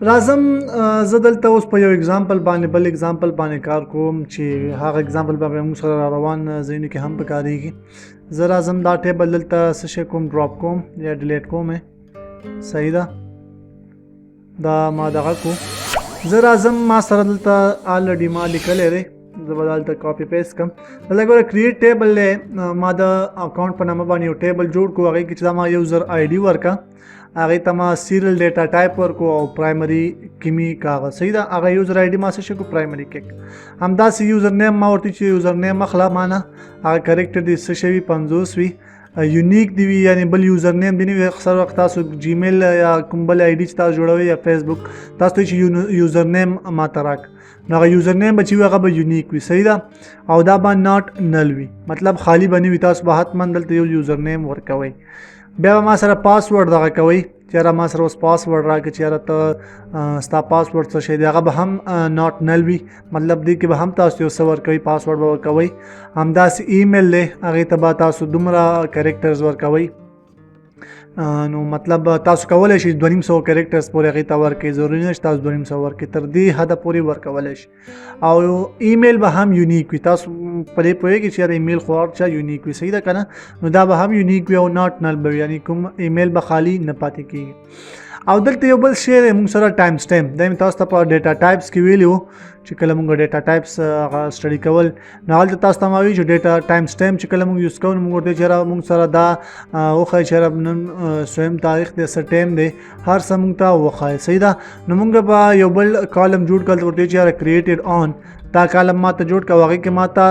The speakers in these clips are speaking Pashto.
راځم زه دلته اوس په یو اگزامپل باندې بل اگزامپل باندې کار کوم چې هغه اگزامپل به موږ سره را روان ځایونو کې هم پکارېږي. زه راځم دا ټیبل دلته څه شی کوم ډراپ کوم یا ډیلیټ کوم صحیح ده دا ما دغه کو. زه راځم ما سره دلته الریډي ما لیکلی دی زه به دلته کاپی پیسټ کړم. دلته ګوره کریټ ټیبل دی ما د اکاونټ په نامه باندې یو ټیبل جوړ کړو هغې کې چې دا ما یوزر آی ډي ورکړه هغې ته ما سیریل ډیټا ټایپ ورکو او پرایمري کیمی کاغه صحیح ده هغه یوزر آی ډي ما څه شي کو پرایمري کیک همداسې یوزر نیم ما ورته چې یوزر نیم اخله مانه هغه کریکټر دې څه شوي 50 وي یونیک دی وي یعنی بل یوزر نیم دی نه وي اکثر وخت تاسو جیمیل یا کوم بل آی ډي چې تاسو جوړوي یا فیسبوک تاسو ته چې یوزر نیم ما تراک نو هغه یوزر نیم به چې وي هغه به یونیک وي صحیح ده او دا به ناٹ نل وي مطلب خالی به نه وي تاسو به حتما دلته یو یوزر نیم ورکوئ. بیا به ما سره پاسورډ دغه کوئ چېرې ما سره اوس پاسورډ راکړه چېرې ته ستا پاسورډ څه شی دی هغه به هم ناٹ نل وي مطلب دې کې به هم تاسو یو څه ورکوئ پاسورډ به ورکوئ. همداسې ایمیل دی هغې ته به تاسو دومره کریکټرز ورکوئ نو مطلب تاسو کولی شئ 250 کریکټرز پورې هغې ته ورکړئ ضروري نه چې تاسو 250 ورکړئ تر دې حده پورې ورکولی شئ او ایمیل به هم یونیک وي تاسو په دې پوهېږئ چې یاره ایمیل خو هر چا یونیک وي صحیح ده که نه نو دا به هم یونیک وي او ناٹ نل به وي یعنې کوم ایمیل به خالي نه پاتې کېږي. او دلته یو بل شی دی موږ سره ټایم سټیمپ دا مې تاسو ته په ډیټا ټایپس کې ویلي وو چې کله موږ ډیټا ټایپس هغه سټډي کول نو هلته تاسو ته ما وایي چې ډیټا ټایم سټیمپ چې کله موږ یوز کوو موږ ورته چېرې موږ سره دا وښایي چېرې نن سویم تاریخ دی څه ټایم دی هر څه موږ ته وښایي صحیح ده نو موږ به یو بل کالم جوړ کړل ورته چېرې کریټډ آن دا کالم ما ته جوړ کړه هغې کې ما ته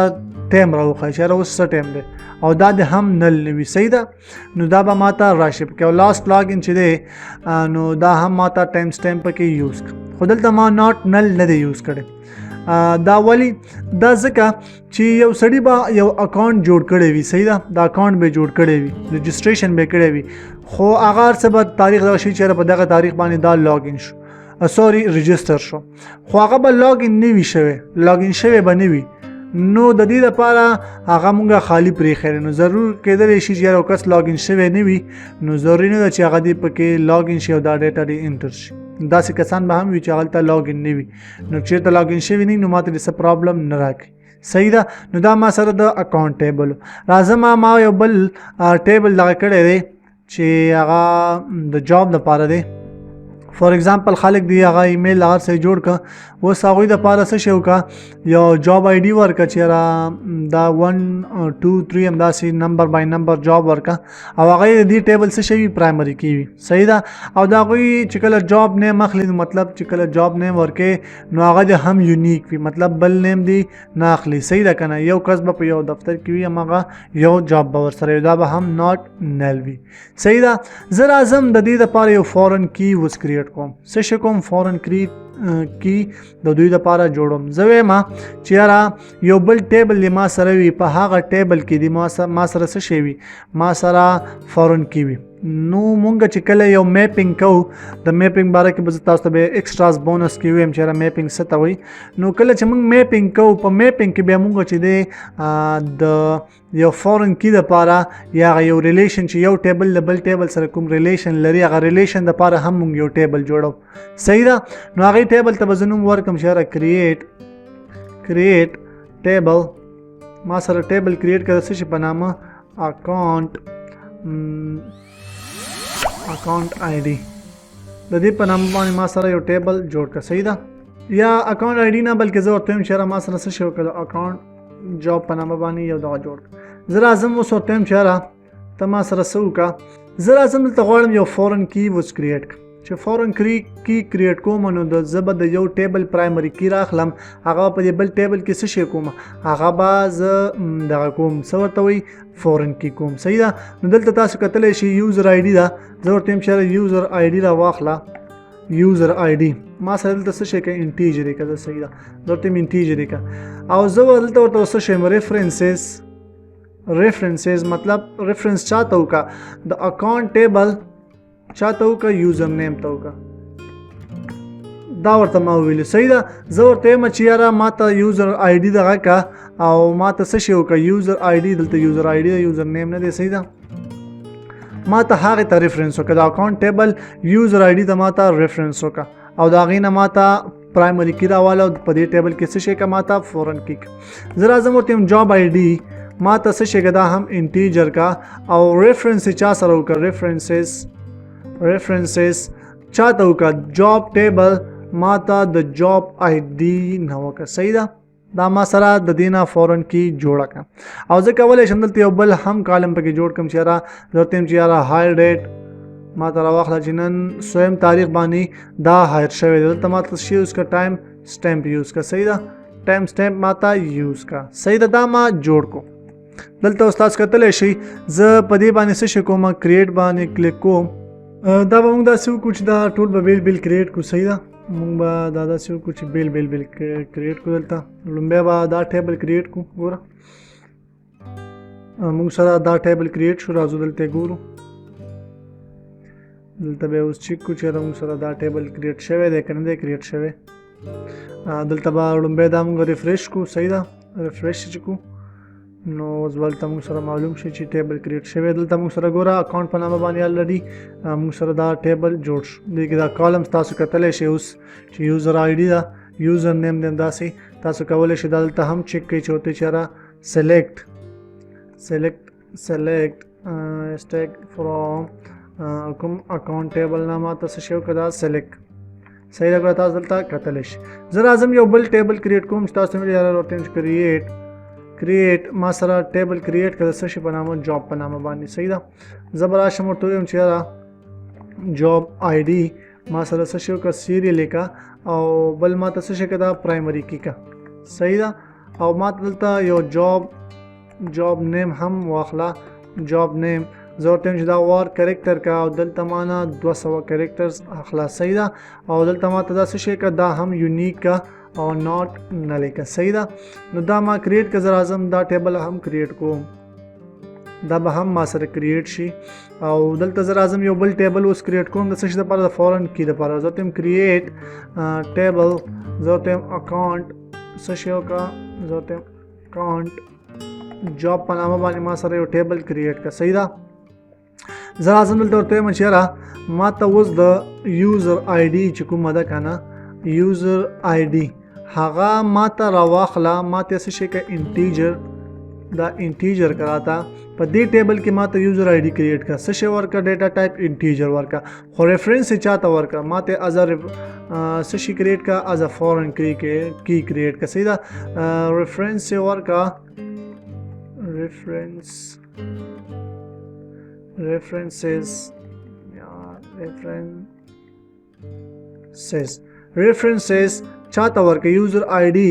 ټایم راوښایي چېرې اوس څه ټایم دی او دا د هم نل نه وي صحیح ده نو دا به ما ته راشي پکې او لاست لاګ ان چې دی نو دا هم ما ته ټایم سټیمپ پکې یوز کړه خو دلته ما ناٹ نل نه دی یوز کړی دا ولې دا ځکه چې یو سړي به یو اکاونټ جوړ کړی وي صحیح ده دا اکاونټ به جوړ کړی وي رجسټریشن به کړی وي خو هغه هر څه به تاریخ دغه شي چېرې په دغه تاریخ باندې دا لاګ ان شو سوري رجسټر شو خو هغه به لاګ ان نه وي شوی لاګ ان شوی به نه وي نو د دې لپاره هغه مونږه خالی پرېښی نو ضرور کېدلی شي چې یو کس لاګ ان شوی نه وي نو ضروري نه ده چې هغه دې پکې لاګ ان شي او دا ډیټا دې انټر شي داسې کسان به هم وي چې هلته لاګ ان نه وي نو چېرته لاګ ان شوي نه نو ماته دې څه پرابلم نه راکړي صحیح ده نو دا ما سره د اکاونټ ټیبل راځم ما یو بل ټیبل دغه کړی دی چې هغه د جاب لپاره دی فور ایگزامپل خلک دی هغه ایمیل هغه څه جوړ کړه اوس هغوی دپاره څه شی وکړه یو جاب آی ډي ورکړه چېرې دا 1 2 3 همداسې نمبر بای نمبر جاب ورکړه او هغه د دې ټیبل څه شی وي پرایمري کې وي صحیح ده او د هغوی چې کله جاب نیم اخلي نو مطلب چې کله جاب نیم ورکې نو هغه د هم یونیک وي مطلب بل نیم دی نه اخلي صحیح ده که نه یو کس به په یو دفتر کې وي هماغه یو جاب به ورسره وي دا به هم ناٹ نل وي صحیح ده. زه راځم د دې دپاره یو فورن کی وز کریټ کوم څه شي کوم فورن کی د دوی لپاره جوړوم زه وایم چې یاره یو بل ټیبل دی ما سره وي په هغه ټیبل کې دی ما سره څه شی وي ما سره فورن کی وي نو مونږ چې کله یو میپینګ کوو د میپینګ باره کې به زه تاسو ته به ایکسټراز بونس کې ویم چې یاره میپینګ څه ته وایي نو کله چې موږ میپینګ کوو په میپینګ کې بیا مونږ چې دی د یو فورن کی دپاره یا یو ریلیشن چې یو ټیبل له بل ټیبل سره کوم ریلیشن لري هغه ریلیشن دپاره هم مونږ یو ټیبل جوړو صحیح ده نو هغې ټیبل ته به زه نوم ورکړم چې یاره کریټ ټیبل ما سره ټیبل کریټ کړه څه شي په نامه اکاونټ آی ډي د دې په نامه باندې ما سره یو ټیبل جوړ کړه صحیح ده یا اکاونټ آی ډي نه بلکې زه ورته وایم چې یاره ما سره څه شی وکړه اکاونټ جاب په نامه باندې یو دغه جوړ کړه زه راځم اوس ورته وایم چې یاره ته ما سره څه وکړه زه راځم دلته غواړم یو فورن کی وز کریټ کړم چې فورن کی کریټ کوم نو د زه به د یو ټیبل پرایمري کی راخلم هغه په دې بل ټیبل کې څه شی کوم هغه به زه دغه کوم څه ورته وایي فورن کی کوم صحیح ده نو دلته تاسو کتلی شي یوزر آی ډي ده زه ورته وایم چې یوزر آی ډي را واخله یوزر آی ډي ما سره دلته څه شی که انټیجر یې که زه صحیح ده زه ورته وایم انټیجر یې که او زه دلته ورته څه شیم ریفرنسز مطلب ریفرنس چاته وکړه د اکاونټ ټیبل چاته وکړه یوزر نیم ته وکړه دا ورته ما وویلو صحیح ده زه ورته وایم چې یاره ما ته یوزر آی ډي دغه کړه او ما ته څه شی وکړه یوزر آی ډي دلته یوزر آی ډي ده یوزر نیم نه دی صحیح ده ما ته هغې ته ریفرنس وکړه د اکاونټ ټیبل یوزر آی ډي ته ما ته ریفرنس وکړه او د هغې نه ماته پرایمري کی راواله او په دې ټیبل کې څه شی کا ماته فورن کی زه راځم ورته یم جاب آی ډي ماته څه شی کا دا هم انټیجر کا او ریفرنس چا سره وکړه ریفرنسز چاته وکړه جاب ټیبل ماته د جاب آی ډي نه وکړه صحیح ده دا ما سره د دینه فورن کی جوړه کا او زه کولی شم دلته یو بل هم کالم پکې جوړ کړم چې یاره ورته یم چې یاره هایر ډیټ ما ته راواخله چې نن 1 تاریخ باندې دا هایر شوی دی دلته ما ته شی یوز کا ټایم سټیمپ یوز کا صحیح ده ټایم سټیمپ ما ته یوز کا صحیح ده دا ما جوړ کو دلته استاد کتلی شي زه په دې باندې څه شی کوم کریټ باندې کلیک کوم دا به موږ داسې وکړو چې دا ټول به بیل کریټ کو صحیح ده موږ به دا داسې وکړو چې بیل کریټ کو دلته لومبیا به دا ټیبل کریټ کو ګوره موږ سره دا ټیبل کریټ شو راځو دلته ګورو دلته به اوس چیک کو چې موږ سره دا ټیبل کریټ شوی دی کنه دی کریټ شوی دلته به لومبیا دا موږ ریفریش کو صحیح ده ریفریش چې کو نو اوس دلته موږ سره معلوم شي چې ټیبل کریټ شوی دلته موږ سره ګوره اکاونټ په نامه باندې الریډي موږ سره دا ټیبل جوړ شو دې کې دا کالمز تاسو کتلی شئ اوس چې یوزر آی ډي ده یوزر نیم دی داسې تاسو کولی شئ دا دلته هم چیک کوئ چې ورته چېرې سلیکټ اسټیک فرام کوم اکاونټ ټیبل نه ماته څه شی وکړه دا سلیکټ صحیح ده ګوره تاسو دلته کتلی شئ زه راځم یو بل ټیبل کریټ کوم چې تاسو مې یاره ورته کریټ ما سره ټیبل کریټ کړه څه شي په نامه جاب په نامه باندې صحیح ده زه به راشم ورته ویم چې یاره جاب آی ډي ما سره څه شي وکړه سیریل یې کا او بل ما ته څه شي که دا پرایمري کی کا صحیح ده او ما ته دلته یو جاب نیم هم واخله جاب نیم زه ورته یم چې دا وار کریکټر کا او دلته ما نه 200 کریکټرز اخله صحیح ده او دلته ما ته دا څه شي که دا هم یونیک کا او ناٹ نه لیکه صحیح ده نو دا ما کریټ که زه راځم دا ټیبل هم کریټ کوم دا به هم ما سره کریټ شي او دلته زه راځم یو بل ټیبل اوس کریټ کوم د څه شي دپاره د فورن کی دپاره زه ورته یم کریټ ټیبل زه ورته یم اکاونټ څه شی وکړه زه ورته یم اکاونټ جاب په نامه باندې ما سره یو ټیبل کریټ کړه صحیح ده زه راځم دلته ورته یم چې یاره ما ته اوس د یوزر آی ډي چې کومه ده که نه یوزر آی ډي هغه ما ته راواخله ما ته څه شی که دا انټیجر کراته په دې ټیبل کې ما ته یوزر آی ډي کریټ کړه څه شی ورکړه ډیټا ټایپ انټیجر ورکړه خو ریفرنس یې چاته ورکړه ما ته از څه شي کریټ کړه از فورن کی کریټ کړه صحیح ده ریفرنس یې ورکړه references چاته ورکه یوزر آی ډي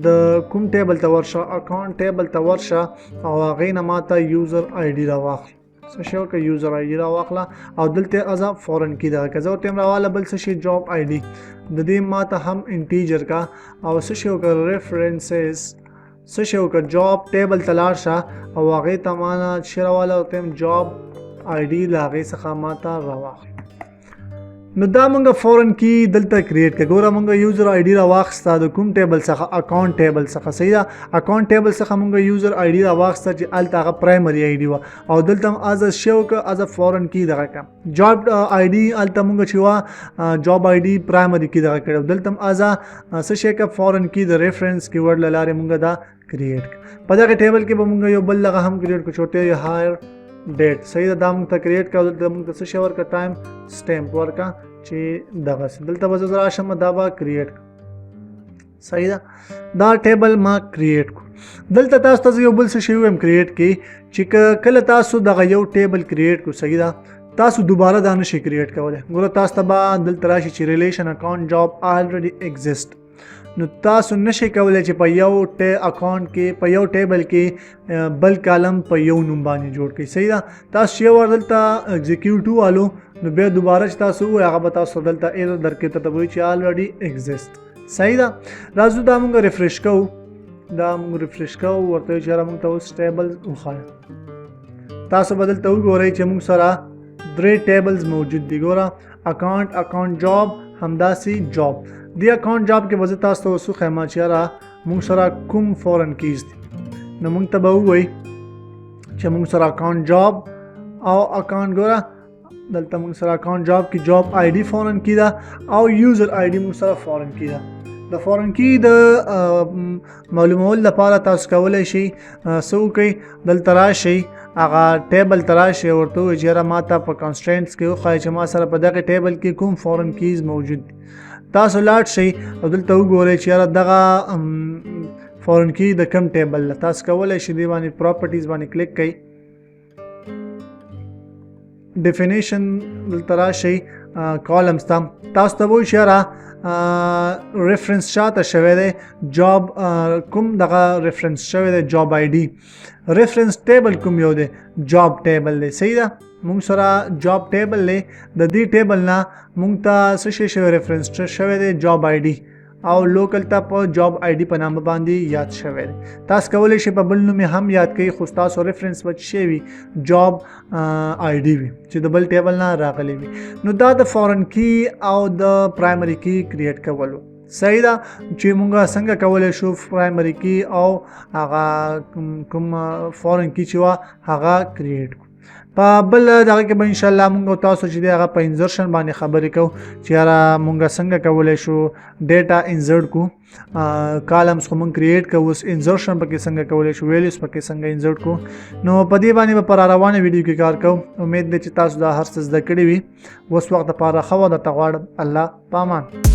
د کوم ټیبل ته ورشه اکاونټ ټیبل ته ورشه او هغې نه ماته یوزر آی ډي راواخله څه شی وکړه یوزر آی ډي راواخله او دلته ازه فورن کی دغه که زه ورته یم راواله بل څه شي جاب آی ډي د دې ماته هم انټیجر کا او څه شی وکړه ریفرنسز څه شی وکړه جاب ټیبل ته لاړ شه او هغې ته ما نه چې راواله ورته یم جاب آی ډي له هغې څخه ماته راواخله نو دا مونږ فورن کی دلته کریټ کړه ګوره مونږ یوزر آی ډي راواخسته د کوم ټیبل څخه اکاونټ ټیبل څخه صحیح ده اکاونټ ټیبل څخه مونږ یوزر آی ډي راواخسته چې هلته هغه پرایمري آی ډي وه او دلته هم از شی وکړه از فورن کی دغه کړه جاب آی ډي هلته مونږ چې وه جاب آی ډي پرایمري کی دغه کړه دلته هم از څه شی که فورن کی د ریفرنس کیورډ له لارې مونږ دا کریټ کړه په دغه ټیبل کې به مونږ یو بل دغه هم کریټ کړو چوټې هایر ډیټ صحیح ده دا مونږ ته کریټ کړه دلته مونږ ته څه شی ورکړه ټایم سټیمپ ورکړه چې دغسې دلته به زه راشم دا به کریټ صحیح ده دا ټیبل ما کریټ کو دلته تاسو ته یو بل څه شی ویم کریټ کې چې کله تاسو دغه یو ټیبل کریټ کو صحیح ده تاسو دوباره دا نشئ کریټ کولی ګوره تاسو ته به دلته راشي چې ریلیشن اکاونټ جاب آلریډي ایگزسټ نو تاسو نشئ کولی چې په یو اکاونټ کې په یو ټیبل کې بل کالم په یو نوم باندې جوړ کړئ صحیح ده تاسو چې یو وار دلته ایگزیکیوټ والو نو بیا دوباره چې تاسو ووایئ هغه به تاسو دلته ایرر درکوي ته وایي چې آلریډي ایگزسټ صحیح ده راځو دا مونږ ریفریش کوو ورته وایي چې یاره مونږ ته اوس ټیبل وښایه تاسو به دلته وګورئ چې مونږ سره 3 ټیبلز موجود دي ګوره اکاونټ جاب همداسې جاب دی اکاونټ جاب کې به زه تاسو ته اوس وښیم چې یاره مونږ سره کوم فورن کیز دي نو مونږ ته به ووایي چې مونږ سره اکاونټ جاب او اکاونټ ګوره دلته موږ سره اکاونټ جاب کې جاب آی ډي فورن کی ده او یوزر آی ډي موږ سره فورن کی ده. د فورن کی د معلومول لپاره تاسو کولی شئ څه وکئ، دلته راشئ هغه ټیبل ته راشئ ورته ووایئ چې یاره ما ته په کنسټرینټس کې وښایه چې ما سره په دغه ټیبل کې کوم فورن کیز موجود دي. تاسو لاړ شئ او دلته وګورئ چې یاره دغه فورن کی د کوم ټیبل ده. تاسو کولی شئ دې باندې پراپرټیز باندې کلیک کړئ، ډیفینیشن دلته راشئ کالمز ته، تاسو ته وایي چې یاره ریفرنس چاته شوی دی، جاب کوم دغه ریفرنس شوی دی، جاب آی ډي. ریفرنس ټیبل کوم یو دی، جاب ټیبل دی. صحیح ده، موږ سره جاب ټیبل دی، د دې ټیبل نه موږ ته څه شی شوی، ریفرنس شوی دی جاب آی ډي او لوکل ته په جاب آی ډي په نامه باندې یاد شوی دی. تاسو کولی شئ په بل نوم هم یاد کړئ، خو تاسو ریفرنس به څه وي، جاب آی ډي وي چې د بل ټیبل نه راغلی وي. نو دا د فورن کی او د پرایمري کی کریټ کولو. صحیح ده چې موږ څنګه کولی شو پرایمري کی او هغه کوم فورن کی چې وه هغه کریټ کړو. په بل دغه کې به انشاءالله موږ تاسو چې دی هغه په انزرشن باندې خبرې کوو چې یاره موږ څنګه کولی شو ډیټا انزرټ کو، کالمز خو موږ کریټ کوو، اوس انزرشن پکې څنګه کولی شو، ویلیوز پکې څنګه انزرټ کو. نو په دې باندې به پر روانه ویډیو کې کار کوو. امید دی چې تاسو دا هر څه زده کړي وي. اوس وخت دپاره ښه وه درته غواړم. الله په امان.